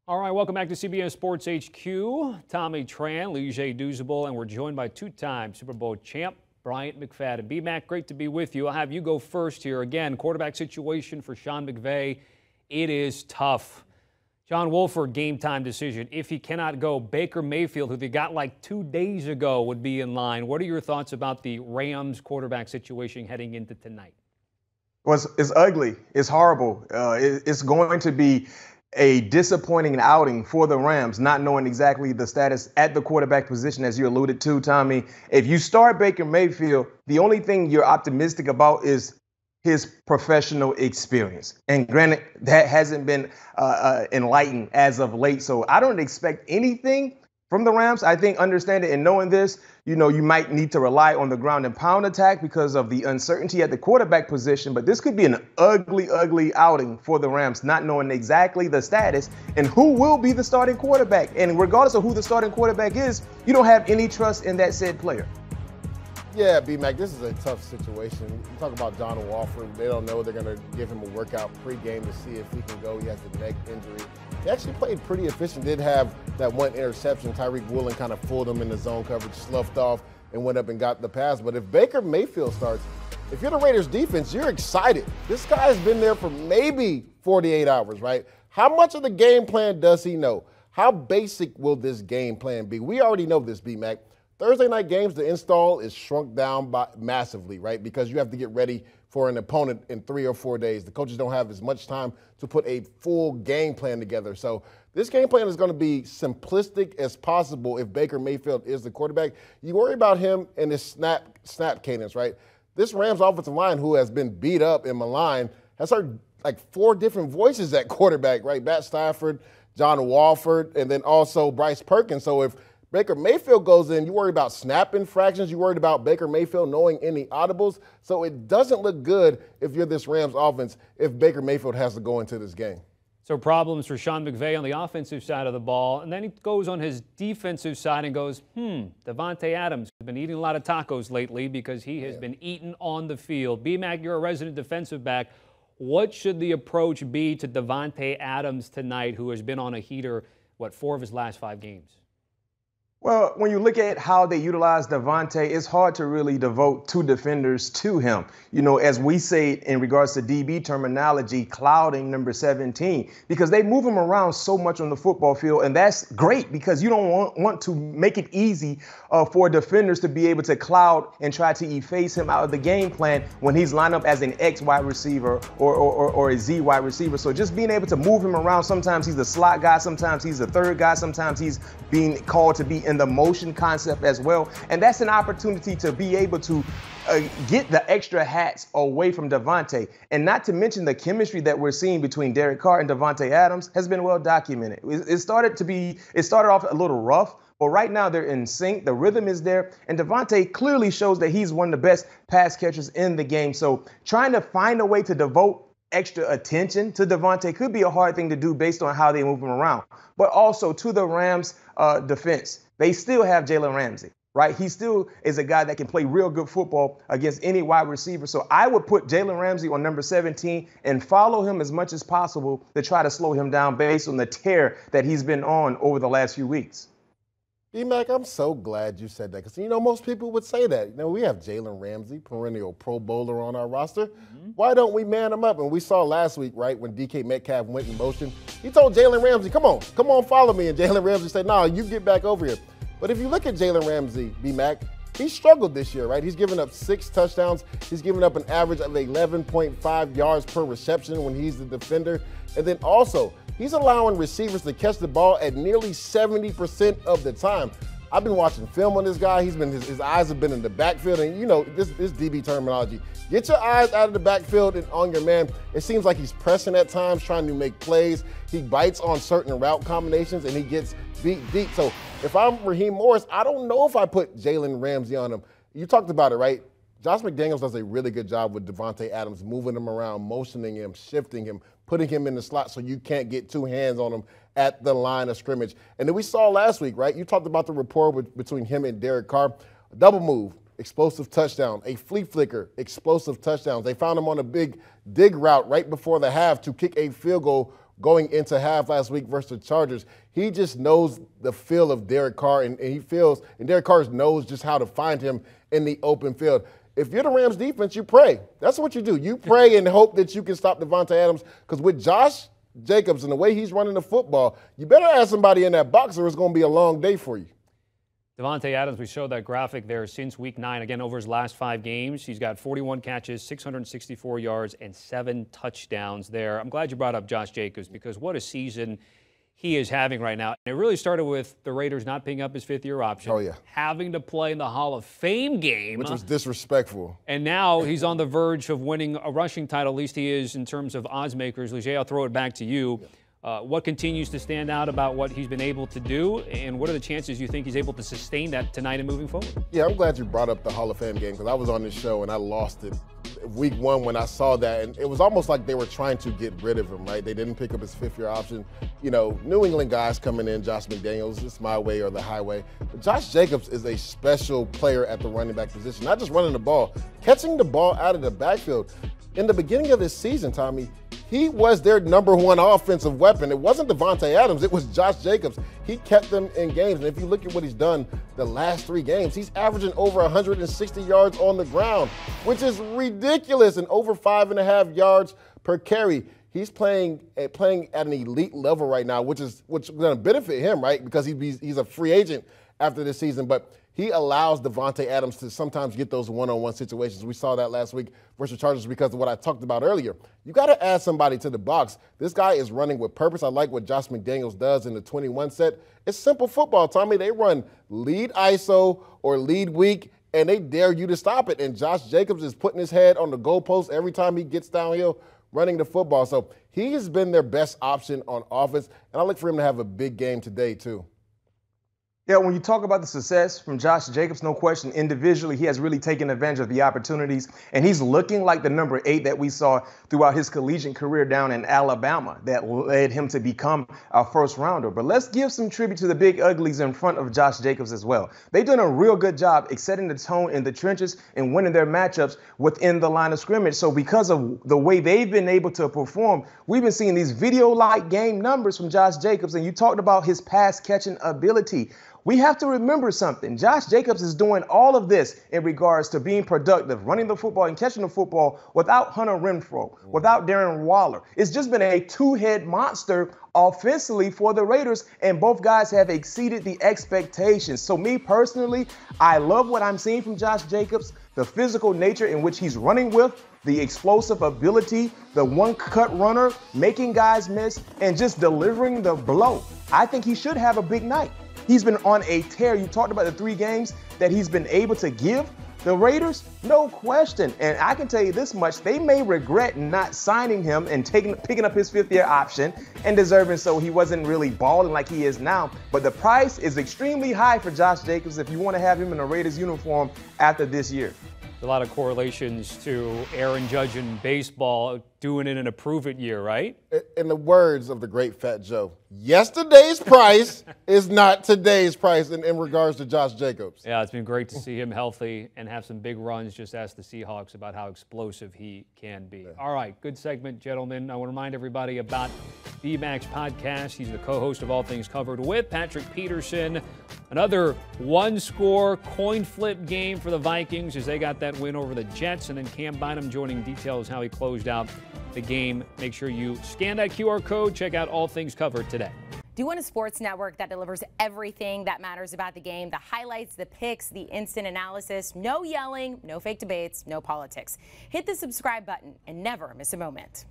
All right, welcome back to CBS Sports HQ. Tommy Tran, Douzable, and we're joined by two-time Super Bowl champ Bryant McFadden. B-Mac, great to be with you. I'll have you go first here. Again, quarterback situation for Sean McVay. It is tough. John Wolford, game time decision. If he cannot go, Baker Mayfield, who they got like 2 days ago, would be in line. What are your thoughts about the Rams quarterback situation heading into tonight? Well, it's ugly. It's horrible. It's going to be a disappointing outing for the Rams, not knowing exactly the status at the quarterback position, as you alluded to, Tommy. If you start Baker Mayfield, the only thing you're optimistic about is his professional experience. And granted, that hasn't been enlightened as of late. So I don't expect anything from the Rams. I think understanding and knowing this, you might need to rely on the ground and pound attack because of the uncertainty at the quarterback position. But this could be an ugly, ugly outing for the Rams, not knowing exactly the status and who will be the starting quarterback. And regardless of who the starting quarterback is, you don't have any trust in that said player. Yeah, B-Mac, this is a tough situation. You talk about John Wolford. They don't know they're going to give him a workout pregame to see if he can go. He has the neck injury. He actually played pretty efficient. Did have that one interception. Tyreek Woolen kind of fooled him in the zone coverage, sloughed off, and went up and got the pass. But if Baker Mayfield starts, if you're the Raiders defense, you're excited. This guy's been there for maybe 48 hours, right? How much of the game plan does he know? How basic will this game plan be? We already know this, B-Mac. Thursday night games, the install is shrunk down massively, right? Because you have to get ready for an opponent in 3 or 4 days. The coaches don't have as much time to put a full game plan together. So this game plan is going to be simplistic as possible if Baker Mayfield is the quarterback. You worry about him and his snap cadence, right? This Rams offensive line, who has been beat up and maligned, has heard like 4 different voices at quarterback, right? Matt Stafford, John Wolford, and then also Bryce Perkins. So if Baker Mayfield goes in, you worry about snap infractions. You worried about Baker Mayfield knowing any audibles. So it doesn't look good if you're this Rams offense if Baker Mayfield has to go into this game. So problems for Sean McVay on the offensive side of the ball. And then he goes on his defensive side and goes, Davante Adams has been eating a lot of tacos lately because he has been eaten on the field. B-Mac, you're a resident defensive back. What should the approach be to Davante Adams tonight, who has been on a heater, 4 of his last 5 games? Well, when you look at how they utilize Davante, it's hard to really devote 2 defenders to him. As we say in regards to DB terminology, clouding number 17, because they move him around so much on the football field. And that's great because you don't want to make it easy for defenders to be able to cloud and try to efface him out of the game plan when he's lined up as an X wide receiver or a Z wide receiver. So just being able to move him around, sometimes he's a slot guy, sometimes he's a third guy, sometimes he's being called to be in the motion concept as well. And that's an opportunity to be able to get the extra hats away from Davante. And not to mention the chemistry that we're seeing between Derek Carr and Davante Adams has been well documented. It started off a little rough, but right now they're in sync. The rhythm is there. And Davante clearly shows that he's one of the best pass catchers in the game. So trying to find a way to devote extra attention to Davante could be a hard thing to do based on how they move him around. But also to the Rams defense, they still have Jalen Ramsey, right? He still is a guy that can play real good football against any wide receiver. So I would put Jalen Ramsey on number 17 and follow him as much as possible to try to slow him down based on the tear that he's been on over the last few weeks. B-Mac, I'm so glad you said that because, most people would say that. We have Jalen Ramsey, perennial Pro Bowler on our roster. Why don't we man him up? And we saw last week, right, when DK Metcalf went in motion, he told Jalen Ramsey, come on, follow me. And Jalen Ramsey said, no, you get back over here. But if you look at Jalen Ramsey, B-Mac, he struggled this year, right? He's given up 6 touchdowns. He's given up an average of 11.5 yards per reception when he's the defender. And then also, he's allowing receivers to catch the ball at nearly 70% of the time. I've been watching film on this guy. His eyes have been in the backfield. And, this DB terminology. Get your eyes out of the backfield and on your man. It seems like he's pressing at times, trying to make plays. He bites on certain route combinations, and he gets beat deep. So if I'm Raheem Morris, I don't know if I put Jalen Ramsey on him. You talked about it, right? Josh McDaniels does a really good job with Davante Adams, moving him around, motioning him, shifting him, putting him in the slot so you can't get 2 hands on him at the line of scrimmage. And then we saw last week, right? You talked about the rapport between him and Derek Carr. A double move, explosive touchdown. A flea flicker, explosive touchdowns. They found him on a big dig route right before the half to kick a field goal going into half last week versus the Chargers. He just knows the feel of Derek Carr, and Derek Carr knows just how to find him in the open field. If you're the Rams defense, you pray. That's what you do. You pray and hope that you can stop Davante Adams, because with Josh Jacobs and the way he's running the football, you better have somebody in that box or it's going to be a long day for you. Davante Adams, we showed that graphic there since week 9. Again, over his last 5 games, he's got 41 catches, 664 yards, and 7 touchdowns there. I'm glad you brought up Josh Jacobs, because what a season he is having right now. And it really started with the Raiders not picking up his 5th-year option. Oh, yeah. Having to play in the Hall of Fame game. Which was disrespectful. And now he's on the verge of winning a rushing title. At least he is in terms of odds makers. Leger, I'll throw it back to you. What continues to stand out about what he's been able to do, and what are the chances you think he's able to sustain that tonight and moving forward? Yeah, I'm glad you brought up the Hall of Fame game, because I was on this show and I lost it week 1 when I saw that, and it was almost like they were trying to get rid of him, right? They didn't pick up his 5th-year option. You know, New England guys coming in, Josh McDaniels, it's my way or the highway. But Josh Jacobs is a special player at the running back position, not just running the ball, catching the ball out of the backfield. In the beginning of this season, Tommy, he was their #1 offensive weapon. It wasn't Davante Adams, it was Josh Jacobs. He kept them in games, and if you look at what he's done the last 3 games, he's averaging over 160 yards on the ground, which is ridiculous, and over 5.5 yards per carry. He's playing at an elite level right now, which is going to benefit him, right? Because he's a free agent after this season, but he allows Davante Adams to sometimes get those one-on-one situations. We saw that last week versus the Chargers because of what I talked about earlier. You got to add somebody to the box. This guy is running with purpose. I like what Josh McDaniels does in the 21 set. It's simple football, Tommy. They run lead ISO or lead weak, and they dare you to stop it. And Josh Jacobs is putting his head on the goalpost every time he gets downhill running the football. So he has been their best option on offense, and I look for him to have a big game today too. Yeah, when you talk about the success from Josh Jacobs, no question, individually, he has really taken advantage of the opportunities, and he's looking like the number 8 that we saw throughout his collegiate career down in Alabama that led him to become a first-rounder. But let's give some tribute to the big uglies in front of Josh Jacobs as well. They've done a real good job setting the tone in the trenches and winning their matchups within the line of scrimmage. So because of the way they've been able to perform, we've been seeing these video-like game numbers from Josh Jacobs, and you talked about his pass-catching ability. We have to remember something. Josh Jacobs is doing all of this in regards to being productive, running the football and catching the football without Hunter Renfrow, without Darren Waller. It's just been a 2-head monster offensively for the Raiders, and both guys have exceeded the expectations. So me personally, I love what I'm seeing from Josh Jacobs, the physical nature in which he's running with, the explosive ability, the one-cut runner, making guys miss, and just delivering the blow. I think he should have a big night. He's been on a tear. You talked about the 3 games that he's been able to give the Raiders, no question. And I can tell you this much, they may regret not signing him and picking up his 5th-year option, and deserving so. He wasn't really balling like he is now. But the price is extremely high for Josh Jacobs if you want to have him in a Raiders uniform after this year. A lot of correlations to Aaron Judge in baseball doing it in a prove-it year, right? In the words of the great Fat Joe, yesterday's price is not today's price in regards to Josh Jacobs. Yeah, it's been great to see him healthy and have some big runs. Just ask the Seahawks about how explosive he can be. Yeah. All right, good segment, gentlemen. I want to remind everybody about BMAC's podcast. He's the co-host of All Things Covered with Patrick Peterson. Another one-score coin flip game for the Vikings as they got that win over the Jets, and then Cam Bynum joining details how he closed out the game. Make sure you scan that QR code. Check out All Things Covered today. Do you want a sports network that delivers everything that matters about the game? The highlights, the picks, the instant analysis, no yelling, no fake debates, no politics. Hit the subscribe button and never miss a moment.